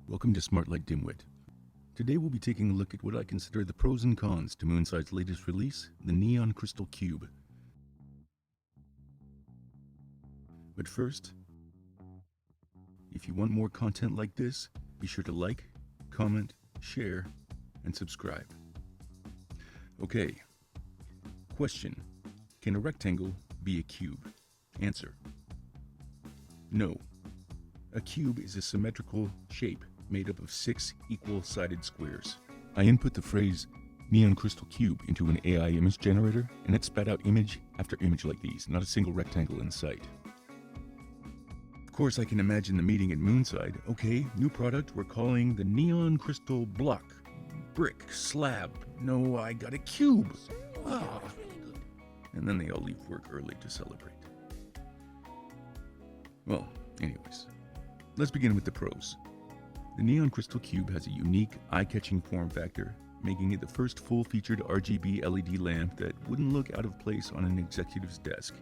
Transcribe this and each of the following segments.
Welcome to Smart Light Dimwit. Today we'll be taking a look at what I consider the pros and cons to Moonside's latest release, the Neon Crystal Cube. But first, if you want more content like this, be sure to like, comment, share, and subscribe. Okay. Question: can a rectangle be a cube? Answer: no. A cube is a symmetrical shape made up of 6 equal-sided squares. I input the phrase Neon Crystal Cube into an AI image generator, and it spat out image after image like these, not a single rectangle in sight. Of course, I can imagine the meeting at Moonside. Okay, new product, we're calling the Neon Crystal Block. Brick, slab, no, I got a cube. Ah. And then they all leave work early to celebrate. Well, anyways, let's begin with the pros. The Neon Crystal Cube has a unique, eye-catching form factor, making it the first full-featured RGB LED lamp that wouldn't look out of place on an executive's desk.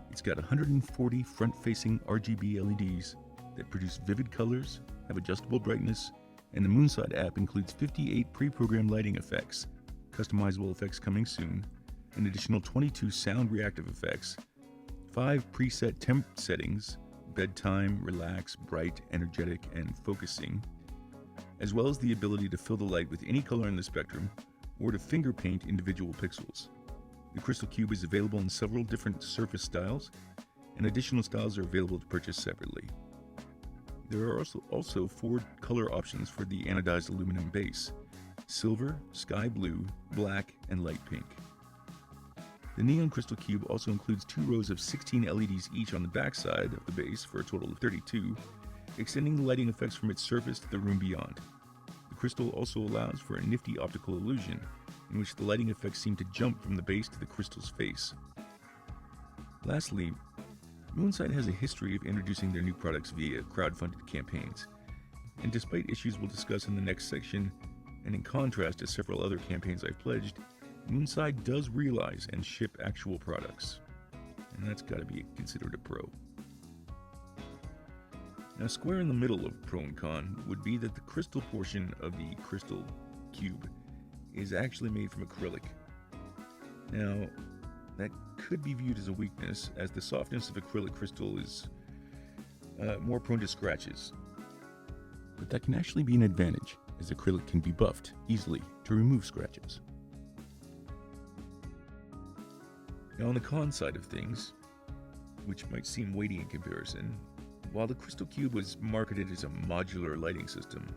It's got 140 front-facing RGB LEDs that produce vivid colors, have adjustable brightness, and the Moonside app includes 58 pre-programmed lighting effects, customizable effects coming soon, an additional 22 sound-reactive effects, 5 preset temp settings, bedtime, relax, bright, energetic, and focusing, as well as the ability to fill the light with any color in the spectrum or to finger paint individual pixels. The Crystal Cube is available in several different surface styles, and additional styles are available to purchase separately. There are also 4 color options for the anodized aluminum base: silver, sky blue, black, and light pink. The Neon Crystal Cube also includes 2 rows of 16 LEDs each on the backside of the base for a total of 32, extending the lighting effects from its surface to the room beyond. The crystal also allows for a nifty optical illusion, in which the lighting effects seem to jump from the base to the crystal's face. Lastly, Moonside has a history of introducing their new products via crowdfunded campaigns, and despite issues we'll discuss in the next section, and in contrast to several other campaigns I've pledged, Moonside does realize and ship actual products, and that's got to be considered a pro. Now, square in the middle of pro and con would be that the crystal portion of the Crystal Cube is actually made from acrylic. Now, that could be viewed as a weakness, as the softness of acrylic crystal is more prone to scratches. But that can actually be an advantage, as acrylic can be buffed easily to remove scratches. Now, on the con side of things, which might seem weighty in comparison, while the Crystal Cube was marketed as a modular lighting system,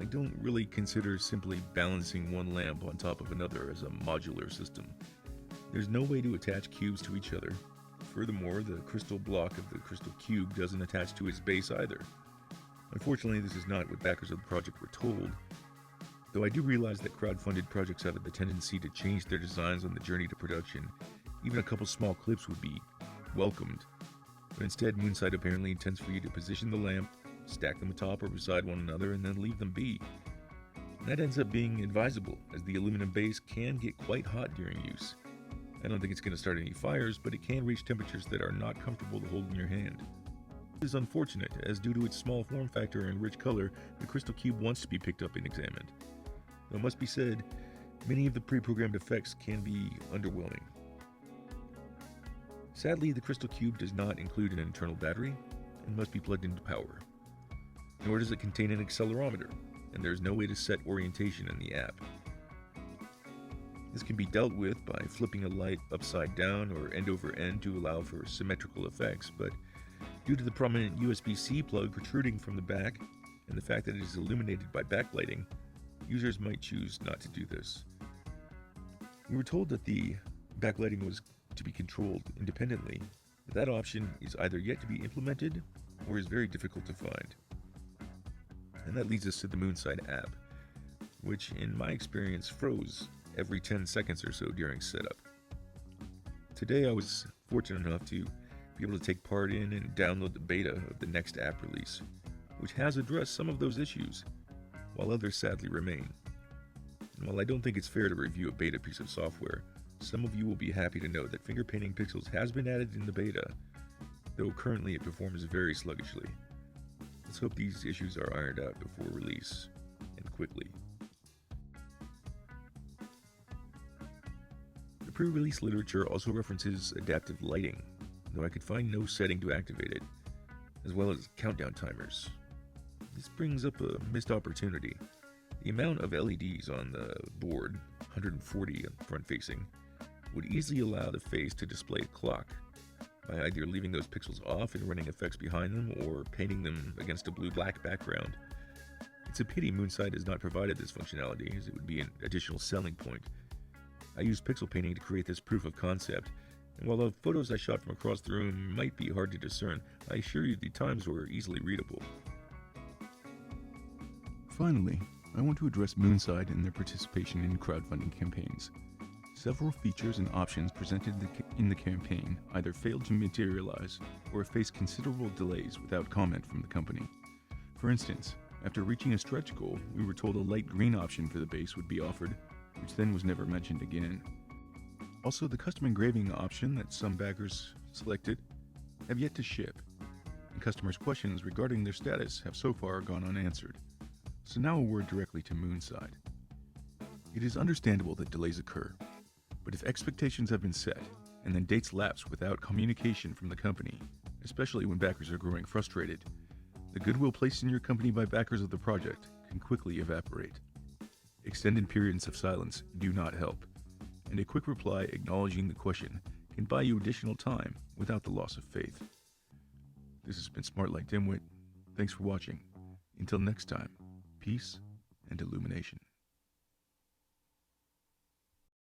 I don't really consider simply balancing one lamp on top of another as a modular system. There's no way to attach cubes to each other. Furthermore, the crystal block of the Crystal Cube doesn't attach to its base either. Unfortunately, this is not what backers of the project were told, though I do realize that crowdfunded projects have the tendency to change their designs on the journey to production. Even a couple small clips would be welcomed, but instead Moonside apparently intends for you to position the lamp, stack them atop or beside one another, and then leave them be. And that ends up being advisable, as the aluminum base can get quite hot during use. I don't think it's going to start any fires, but it can reach temperatures that are not comfortable to hold in your hand. This is unfortunate, as due to its small form factor and rich color, the Crystal Cube wants to be picked up and examined. Though it must be said, many of the pre-programmed effects can be underwhelming. Sadly, the Crystal Cube does not include an internal battery and must be plugged into power. Nor does it contain an accelerometer, and there is no way to set orientation in the app. This can be dealt with by flipping a light upside down or end over end to allow for symmetrical effects, but due to the prominent USB-C plug protruding from the back and the fact that it is illuminated by backlighting, users might choose not to do this. We were told that the backlighting was to be controlled independently, but that option is either yet to be implemented or is very difficult to find. And that leads us to the Moonside app, which in my experience froze every 10 seconds or so during setup. Today I was fortunate enough to be able to take part in and download the beta of the next app release, which has addressed some of those issues, while others sadly remain. And while I don't think it's fair to review a beta piece of software, some of you will be happy to know that finger painting pixels has been added in the beta, though currently it performs very sluggishly. Let's hope these issues are ironed out before release, and quickly. The pre-release literature also references adaptive lighting, though I could find no setting to activate it, as well as countdown timers. This brings up a missed opportunity. The amount of LEDs on the board, 140 front-facing, would easily allow the face to display a clock, by either leaving those pixels off and running effects behind them, or painting them against a blue-black background. It's a pity Moonside has not provided this functionality, as it would be an additional selling point. I used pixel painting to create this proof of concept, and while the photos I shot from across the room might be hard to discern, I assure you the times were easily readable. Finally, I want to address Moonside and their participation in crowdfunding campaigns. Several features and options presented in the campaign either failed to materialize or faced considerable delays without comment from the company. For instance, after reaching a stretch goal, we were told a light green option for the base would be offered, which then was never mentioned again. Also, the custom engraving option that some backers selected have yet to ship, and customers' questions regarding their status have so far gone unanswered. So now a word directly to Moonside. It is understandable that delays occur, but if expectations have been set, and then dates lapse without communication from the company, especially when backers are growing frustrated, the goodwill placed in your company by backers of the project can quickly evaporate. Extended periods of silence do not help, and a quick reply acknowledging the question can buy you additional time without the loss of faith. This has been Smart Like Dimwit. Thanks for watching. Until next time, peace and illumination.